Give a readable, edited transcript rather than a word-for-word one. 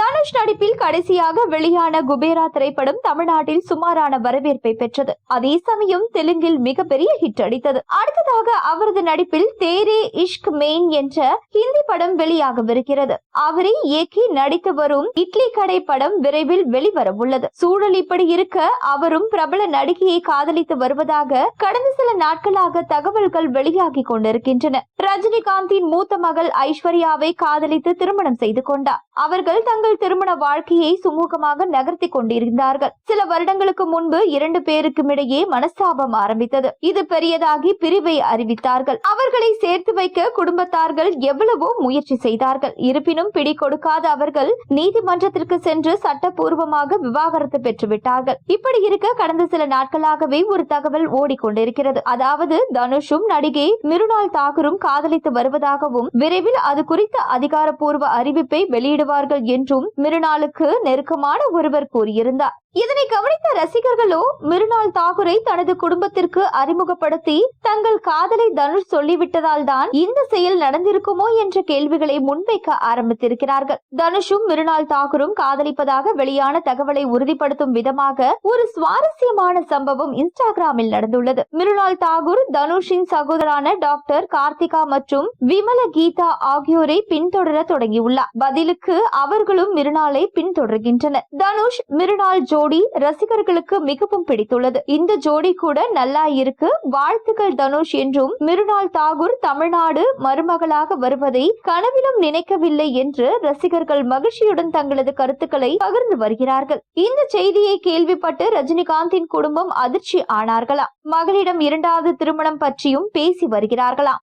தனுஷ் நடிப்பில் கடைசியாக வெளியான குபேரா திரைப்படம் தமிழ்நாட்டில் சுமாரான வரவேற்பை பெற்றது. அதே சமயம் தெலுங்கில் மிகப்பெரிய ஹிட் அடித்தது. அடுத்ததாக அவரது நடிப்பில் தேரே இஷ்க் மெயின் என்ற ஹிந்தி படம் வெளியாகவிருக்கிறது. அவரை இயக்கி நடித்து வரும் இட்லி கடை படம் விரைவில் வெளிவர உள்ளது. சூழல் இப்படி இருக்க அவரும் பிரபல நடிகையை காதலித்து வருவதாக கடந்த சில நாட்களாக தகவல்கள் வெளியாகி கொண்டிருக்கின்றன. ரஜினிகாந்தின் மூத்த மகள் ஐஸ்வர்யாவை காதலித்து திருமணம் செய்து கொண்டார். அவர்கள் தங்கள் திருமண வாழ்க்கையை சுமூகமாக நகர்த்தி கொண்டிருந்தார்கள். சில வருடங்களுக்கு முன்பு 2 பேருக்கும் இடையே மனஸ்தாபம் ஆரம்பித்தது. இது பெரியதாகி பிரிவை அறிவித்தார்கள். அவர்களை சேர்த்து வைக்க குடும்பத்தார்கள் எவ்வளவோ முயற்சி செய்தார்கள். இருப்பினும் பிடி கொடுக்காத அவர்கள் நீதிமன்றத்திற்கு சென்று சட்டப்பூர்வமாக விவாகரத்து பெற்றுவிட்டார்கள். இப்படி இருக்க கடந்த சில நாட்களாகவே ஒரு தகவல் ஓடிக்கொண்டிருக்கிறது. அதாவது தனுஷும் நடிகை மிருனால் தாகூரும் காதலித்து வருவதாகவும் விரைவில் அது குறித்த அதிகாரப்பூர்வ அறிவிப்பை வெளியிடுவார்கள் என்றும் மிருனாலுக்கு நெருக்கமான ஒருவர் கூறியிருந்தார். இதனை கவனித்த ரசிகர்களோ மிருனால் தாகூரை தனது குடும்பத்திற்கு அறிமுகப்படுத்தி தங்கள் காதலை தனுஷ் சொல்லிவிட்டதால் தான் இந்த செயல் நடந்திருக்குமோ என்ற கேள்விகளை முன்வைக்க ஆரம்பித்திருக்கிறார்கள். தனுஷும் மிருனால் தாகூரும் காதலிப்பதாக வெளியான தகவலை உறுதிப்படுத்தும் விதமாக ஒரு சுவாரஸ்யமான சம்பவம் இன்ஸ்டாகிராமில் நடந்துள்ளது. மிருனால் தாகூர் தனுஷின் சகோதரான டாக்டர் கார்த்திகா மற்றும் விமல கீதா ஆகியோரை பின்தொடர தொடங்கியுள்ளார். பதிலுக்கு அவர்களும் மிருனாலை பின்தொடர்கின்றனர். தனுஷ் மிருனால் ஜோடி ரசிகர்களுக்கு மிகவும் பிடித்துள்ளது. இந்த ஜோடி கூட நல்லா இருக்கு, வாழ்த்துக்கள் தனுஷ் என்றும் மிருனால் தாகூர் தமிழ்நாடு மருமகளாக வருவதை கனவிலும் நினைக்கவில்லை என்று ரசிகர்கள் மகிழ்ச்சியுடன் தங்களது கருத்துக்களை பகிர்ந்து வருகிறார்கள். இந்த செய்தியை கேள்விப்பட்டு ரஜினிகாந்தின் குடும்பம் அதிர்ச்சி ஆனார்களாம். மகளிடம் 2வது திருமணம் பற்றியும் பேசி வருகிறார்களாம்.